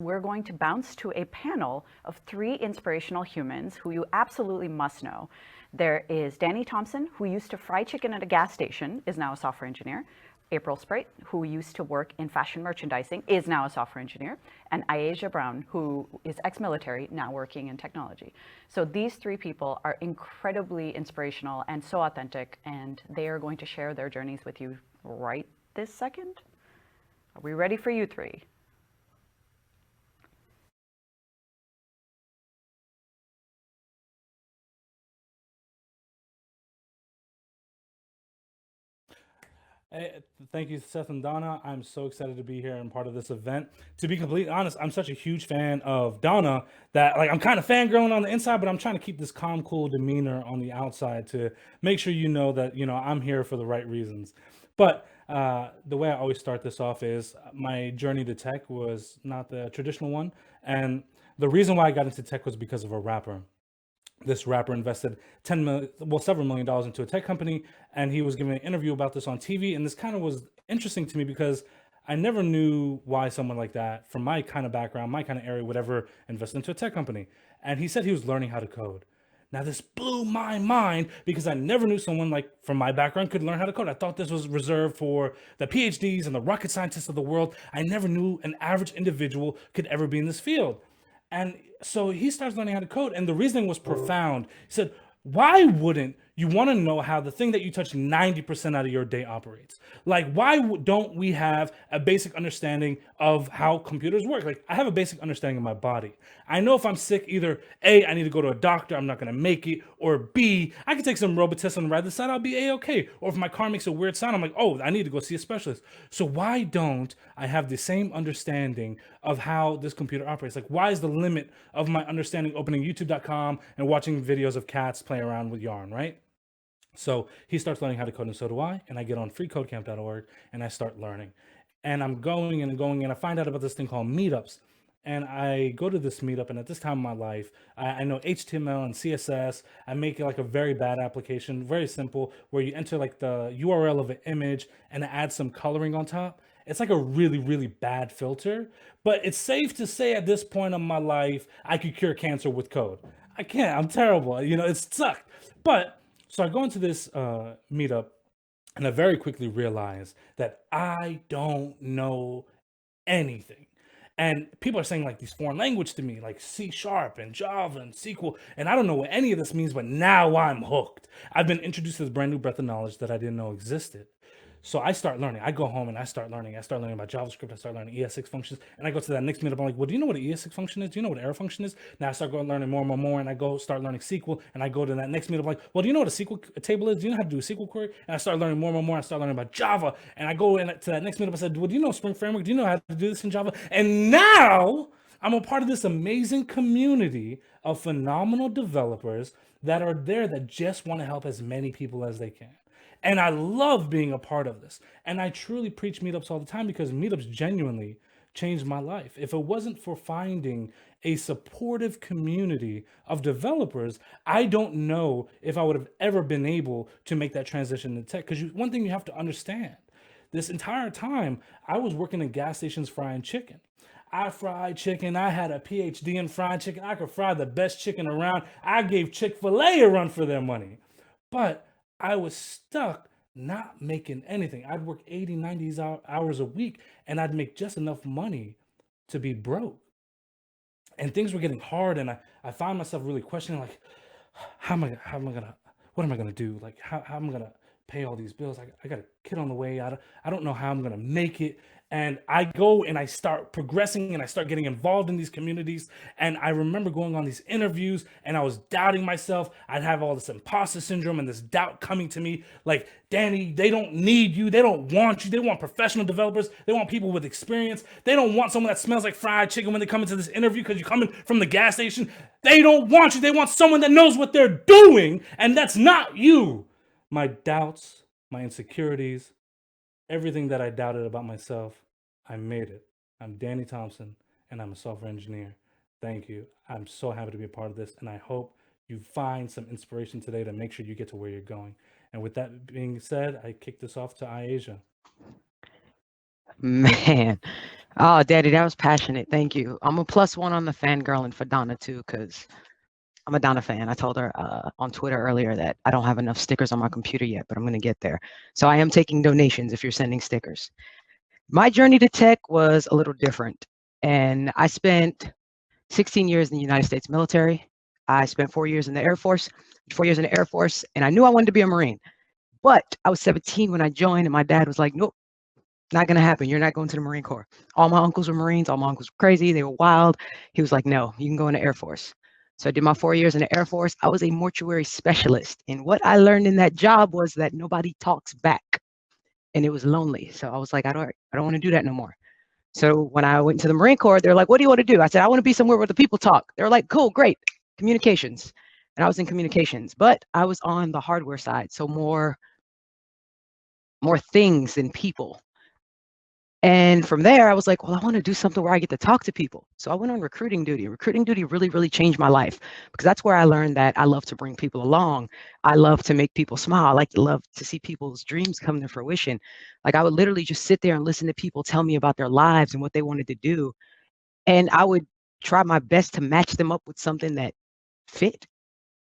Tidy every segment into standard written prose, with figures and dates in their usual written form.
we're going to bounce to a panel of 3 inspirational humans who you absolutely must know. There is Danny Thompson, who used to fry chicken at a gas station, is now a software engineer. April Speight, who used to work in fashion merchandising, is now a software engineer. And iAsia Brown, who is ex-military, now working in technology. So these 3 people are incredibly inspirational and so authentic, and they are going to share their journeys with you right this second. Are we ready for you 3? Hey, thank you, Seth and Donna. I'm so excited to be here and part of this event. To be completely honest, I'm such a huge fan of Donna that like I'm kind of fangirling on the inside, but I'm trying to keep this calm, cool demeanor on the outside to make sure you know that I'm here for the right reasons. But the way I always start this off is my journey to tech was not the traditional one, and the reason why I got into tech was because of a rapper. This rapper invested 10 million, well, several $1 million into a tech company, and he was giving an interview about this on TV. And this kind of was interesting to me because I never knew why someone like that, from my kind of background, my kind of area, would ever invest into a tech company. And he said he was learning how to code. Now, this blew my mind because I never knew someone like from my background could learn how to code. I thought this was reserved for the PhDs and the rocket scientists of the world. I never knew an average individual could ever be in this field. And so he starts learning how to code, and the reasoning was profound. He said, why wouldn't you want to know how the thing that you touch 90% out of your day operates? Like, why don't we have a basic understanding of how computers work? Like, I have a basic understanding of my body. I know if I'm sick, either A, I need to go to a doctor, I'm not going to make it, or B, I can take some Robitussin and ride the side, I'll be A-okay. Or if my car makes a weird sound, I'm like, oh, I need to go see a specialist. So why don't I have the same understanding of how this computer operates? Like, why is the limit of my understanding opening youtube.com and watching videos of cats play around with yarn, right? So he starts learning how to code, and so do I. And I get on freecodecamp.org and I start learning. And I'm going, and I find out about this thing called meetups. And I go to this meetup, and at this time in my life, I know HTML and CSS. I make like a very bad application, very simple, where you enter like the URL of an image and add some coloring on top. It's like a really, really bad filter, but it's safe to say at this point in my life, I could cure cancer with code. I can't. I'm terrible. It sucked. But so I go into this meetup, and I very quickly realize that I don't know anything. And people are saying like these foreign language to me, like C sharp and Java and SQL, and I don't know what any of this means, but now I'm hooked. I've been introduced to this brand new breadth of knowledge that I didn't know existed. So I start learning. I go home and I start learning. I start learning about JavaScript. I start learning ES6 functions. And I go to that next meetup. I'm like, well, do you know what an ES6 function is? Do you know what an error function is? Now I start going learning more and more and more. And I go start learning SQL. And I go to that next meetup. I'm like, well, do you know what a SQL table is? Do you know how to do a SQL query? And I start learning more and more and more. I start learning about Java. And I go to that next meetup. I said, well, do you know Spring Framework? Do you know how to do this in Java? And now I'm a part of this amazing community of phenomenal developers that are there that just want to help as many people as they can. And I love being a part of this. And I truly preach meetups all the time because meetups genuinely changed my life. If it wasn't for finding a supportive community of developers, I don't know if I would have ever been able to make that transition to tech. Because one thing you have to understand, this entire time, I was working in gas stations frying chicken. I fried chicken. I had a PhD in fried chicken. I could fry the best chicken around. I gave Chick-fil-A a run for their money. But I was stuck not making anything. I'd work 80, 90 hours a week and I'd make just enough money to be broke. And things were getting hard, and I found myself really questioning like, how am I gonna, what am I gonna do? Like, how am I gonna pay all these bills? I got a kid on the way. I don't know how I'm gonna make it. And I go and I start progressing and I start getting involved in these communities. And I remember going on these interviews and I was doubting myself. I'd have all this imposter syndrome and this doubt coming to me like, Danny, they don't need you. They don't want you. They want professional developers. They want people with experience. They don't want someone that smells like fried chicken when they come into this interview because you're coming from the gas station. They don't want you. They want someone that knows what they're doing. And that's not you. My doubts, my insecurities, everything that I doubted about myself, I made it. I'm Danny Thompson, and I'm a software engineer. Thank you. I'm so happy to be a part of this, and I hope you find some inspiration today to make sure you get to where you're going. And with that being said, I kick this off to iAsia. Man, Oh, Daddy, that was passionate. Thank you. I'm a +1 on the fangirling for Donna too, because I'm a Donna fan. I told her on Twitter earlier that I don't have enough stickers on my computer yet, but I'm going to get there. So I am taking donations if you're sending stickers. My journey to tech was a little different. And I spent 16 years in the United States military. I spent 4 years in the Air Force, 4 years in the Air Force, and I knew I wanted to be a Marine. But I was 17 when I joined, and my dad was like, nope, not going to happen. You're not going to the Marine Corps. All my uncles were Marines. All my uncles were crazy. They were wild. He was like, no, you can go in the Air Force. So I did my 4 years in the Air Force. I was a mortuary specialist. And what I learned in that job was that nobody talks back. And it was lonely. So I was like, I don't want to do that no more. So when I went to the Marine Corps, they're like, what do you want to do? I said, I want to be somewhere where the people talk. They're like, cool, great. Communications. And I was in communications, but I was on the hardware side. So more things than people. And from there, I was like, well, I want to do something where I get to talk to people. So I went on recruiting duty. Recruiting duty really, really changed my life because that's where I learned that I love to bring people along. I love to make people smile. I like to love to see people's dreams come to fruition. Like I would literally just sit there and listen to people tell me about their lives and what they wanted to do. And I would try my best to match them up with something that fit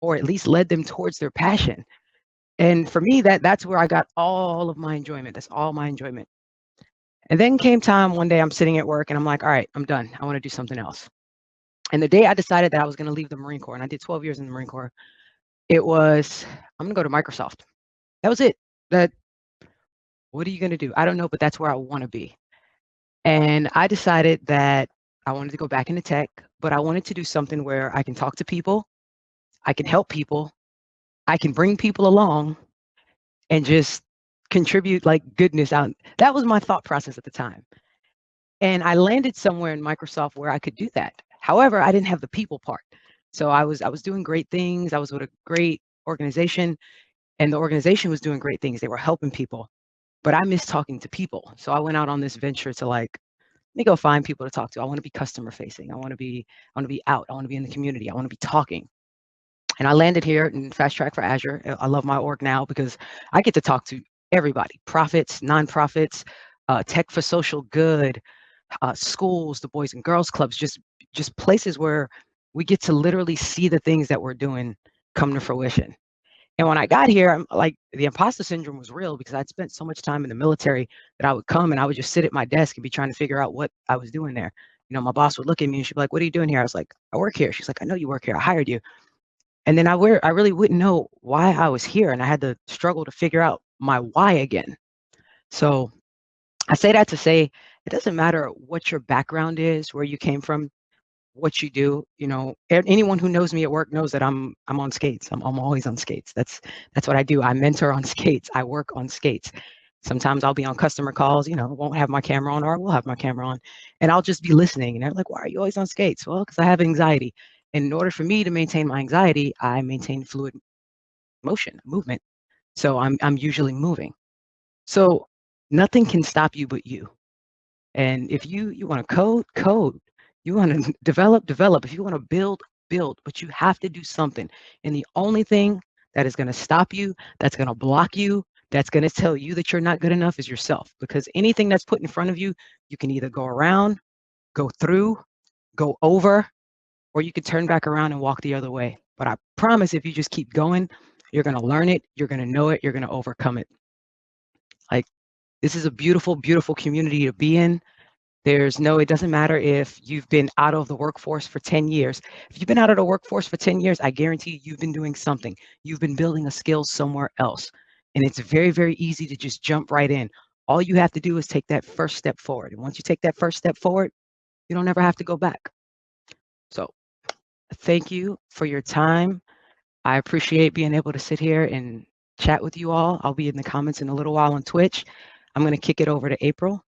or at least led them towards their passion. And for me, that's where I got all of my enjoyment. That's all my enjoyment. And then came time one day I'm sitting at work and I'm like, all right, I'm done. I want to do something else. And the day I decided that I was going to leave the Marine Corps, and I did 12 years in the Marine Corps, it was, I'm going to go to Microsoft. That was it. That, what are you going to do? I don't know, but that's where I want to be. And I decided that I wanted to go back into tech, but I wanted to do something where I can talk to people, I can help people, I can bring people along and just contribute like goodness out. That was my thought process at the time. And I landed somewhere in Microsoft where I could do that. However, I didn't have the people part. So I was doing great things. I was with a great organization and the organization was doing great things. They were helping people, but I miss talking to people. So I went out on this venture to like, let me go find people to talk to. I want to be customer facing. I want to be out. I want to be in the community. I want to be talking. And I landed here in Fast Track for Azure. I love my org now because I get to talk to everybody, profits, nonprofits, tech for social good, schools, the Boys and Girls Clubs, just places where we get to literally see the things that we're doing come to fruition. And when I got here, I'm like the imposter syndrome was real because I'd spent so much time in the military that I would come and I would just sit at my desk and be trying to figure out what I was doing there. My boss would look at me and she'd be like, "What are you doing here?" I was like, "I work here." She's like, "I know you work here. I hired you." And then I really wouldn't know why I was here, and I had to struggle to figure out my why again. So I say that to say it doesn't matter what your background is, where you came from, what you do. Anyone who knows me at work knows that I'm on skates. I'm always on skates. That's what I do. I mentor on skates. I work on skates. Sometimes I'll be on customer calls, won't have my camera on, or I will have my camera on, and I'll just be listening. And they're like, "Why are you always on skates?" Well, because I have anxiety. And in order for me to maintain my anxiety, I maintain fluid motion, movement. So I'm usually moving. So nothing can stop you but you. And if you want to code, code. You want to develop, develop. If you want to build, build. But you have to do something. And the only thing that is going to stop you, that's going to block you, that's going to tell you that you're not good enough is yourself. Because anything that's put in front of you, you can either go around, go through, go over, or you could turn back around and walk the other way. But I promise if you just keep going, you're going to learn it, you're going to know it, you're going to overcome it. Like, this is a beautiful, beautiful community to be in. It doesn't matter if you've been out of the workforce for 10 years. If you've been out of the workforce for 10 years, I guarantee you've been doing something. You've been building a skill somewhere else. And it's very, very easy to just jump right in. All you have to do is take that first step forward. And once you take that first step forward, you don't ever have to go back. So thank you for your time. I appreciate being able to sit here and chat with you all. I'll be in the comments in a little while on Twitch. I'm going to kick it over to April.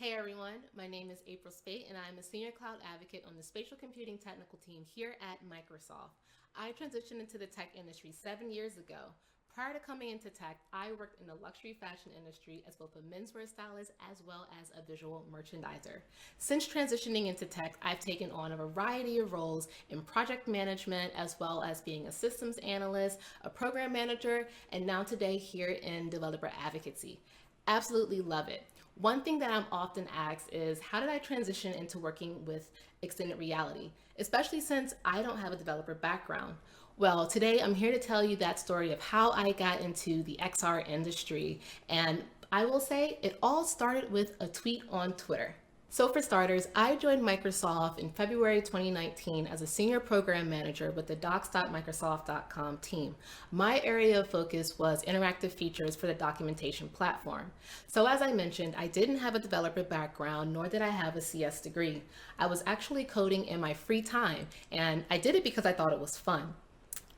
Hey everyone, my name is April Speight and I'm a senior cloud advocate on the spatial computing technical team here at Microsoft. I transitioned into the tech industry 7 years ago. Prior to coming into tech, I worked in the luxury fashion industry as both a menswear stylist as well as a visual merchandiser. Since transitioning into tech, I've taken on a variety of roles in project management as well as being a systems analyst, a program manager, and now today here in developer advocacy. Absolutely love it. One thing that I'm often asked is, how did I transition into working with extended reality, especially since I don't have a developer background? Well, today I'm here to tell you that story of how I got into the XR industry. And I will say it all started with a tweet on Twitter. So for starters, I joined Microsoft in February 2019 as a senior program manager with the docs.microsoft.com team. My area of focus was interactive features for the documentation platform. So as I mentioned, I didn't have a developer background, nor did I have a CS degree. I was actually coding in my free time, and I did it because I thought it was fun.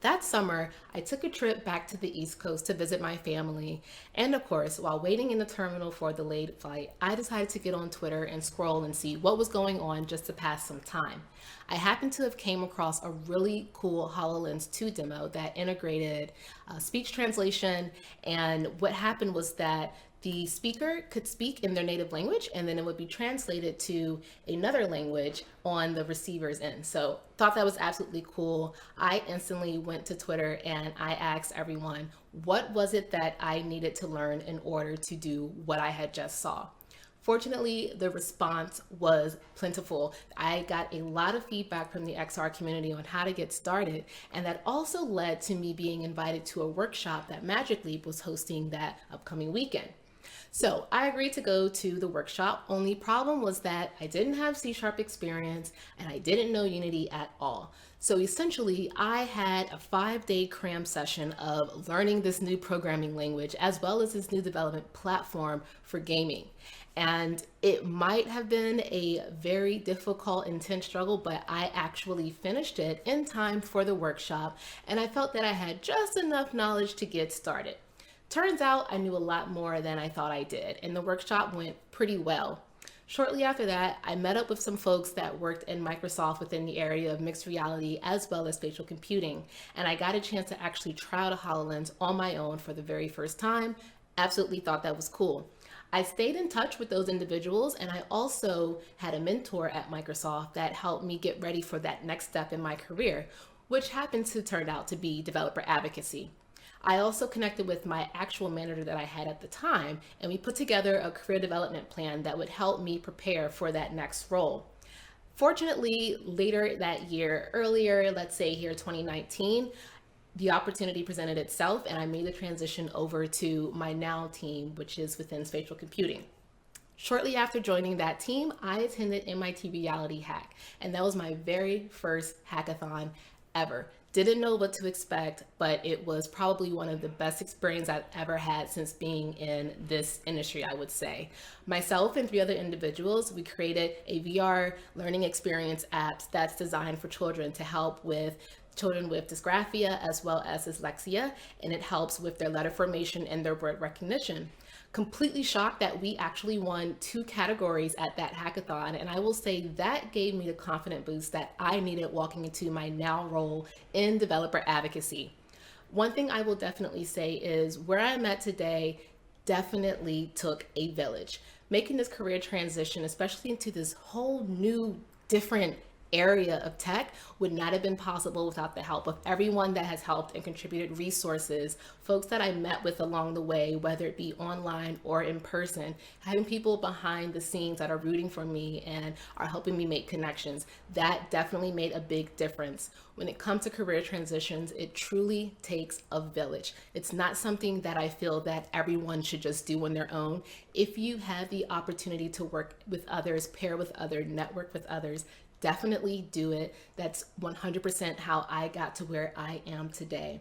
That summer, I took a trip back to the East Coast to visit my family. And of course, while waiting in the terminal for a delayed flight, I decided to get on Twitter and scroll and see what was going on just to pass some time. I happened to have came across a really cool HoloLens 2 demo that integrated speech translation. And what happened was that the speaker could speak in their native language, and then it would be translated to another language on the receiver's end. So thought that was absolutely cool. I instantly went to Twitter and I asked everyone, what was it that I needed to learn in order to do what I had just saw? Fortunately, the response was plentiful. I got a lot of feedback from the XR community on how to get started, and that also led to me being invited to a workshop that Magic Leap was hosting that upcoming weekend. So I agreed to go to the workshop. Only problem was that I didn't have C# experience and I didn't know Unity at all. So essentially, I had a 5-day cram session of learning this new programming language as well as this new development platform for gaming. And it might have been a very difficult, intense struggle, but I actually finished it in time for the workshop, and I felt that I had just enough knowledge to get started. Turns out I knew a lot more than I thought I did, and the workshop went pretty well. Shortly after that, I met up with some folks that worked in Microsoft within the area of mixed reality as well as spatial computing, and I got a chance to actually try out a HoloLens on my own for the very first time. Absolutely thought that was cool. I stayed in touch with those individuals, and I also had a mentor at Microsoft that helped me get ready for that next step in my career, which happened to turn out to be developer advocacy. I also connected with my actual manager that I had at the time, and we put together a career development plan that would help me prepare for that next role. Fortunately, later that year, earlier, let's say here 2019, the opportunity presented itself and I made the transition over to my now team, which is within spatial computing. Shortly after joining that team, I attended MIT Reality Hack, and that was my very first hackathon ever. Didn't know what to expect, but it was probably one of the best experiences I've ever had since being in this industry, I would say. Myself and 3 other individuals, we created a VR learning experience app that's designed for children to help with children with dysgraphia as well as dyslexia, and it helps with their letter formation and their word recognition. Completely shocked that we actually won 2 categories at that hackathon, and I will say that gave me the confident boost that I needed walking into my now role in developer advocacy. One thing I will definitely say is where I'm at today definitely took a village. Making this career transition, especially into this whole new different area of tech, would not have been possible without the help of everyone that has helped and contributed resources, folks that I met with along the way, whether it be online or in person, having people behind the scenes that are rooting for me and are helping me make connections. That definitely made a big difference. When it comes to career transitions, it truly takes a village. It's not something that I feel that everyone should just do on their own. If you have the opportunity to work with others, pair with others, network with others, definitely do it. That's 100% how I got to where I am today.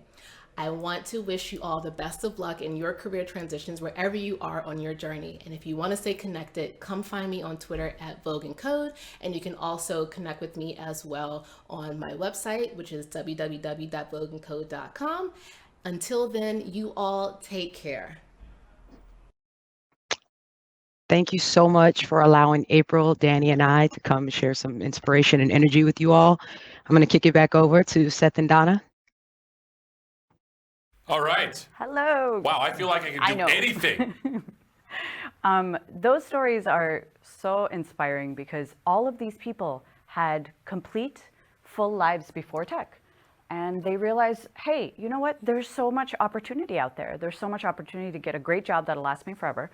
I want to wish you all the best of luck in your career transitions wherever you are on your journey. And if you want to stay connected, come find me on Twitter at Vogue and Code. And you can also connect with me as well on my website, which is www.vogueandcode.com. Until then, you all take care. Thank you so much for allowing April, Danny, and I to come share some inspiration and energy with you all. I'm going to kick it back over to Seth and Donna. All right. Hello. Wow, I feel like I can do anything. Those stories are so inspiring because all of these people had complete, full lives before tech. And they realized, hey, you know what? There's so much opportunity out there. There's so much opportunity to get a great job that'll last me forever.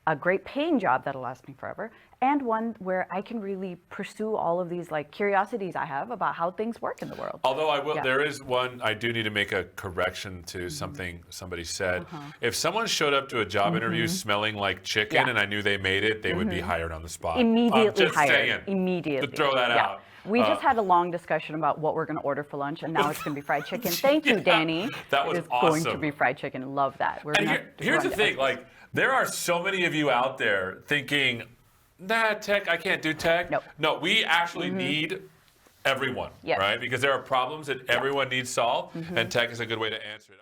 a great paying job that'll last me forever, and one where I can really pursue all of these like curiosities I have about how things work in the world. Although I will, Yeah. there is one, I do need to make a correction to something somebody said. If someone showed up to a job interview smelling like chicken Yeah. and I knew they made it, they would be hired on the spot. Immediately I'm just hired. saying, Immediately. to throw that Yeah. out. We just had a long discussion about what we're going to order for lunch, and now it's going to be fried chicken. Thank you, Danny. that was It is going to awesome. be fried chicken. Love that. We're And gonna here's the run thing, it. like, there are so many of you out there thinking, nah, tech, I can't do tech. Nope. No, we actually need everyone, Yes. right? Because there are problems that everyone needs solved, and tech is a good way to answer it.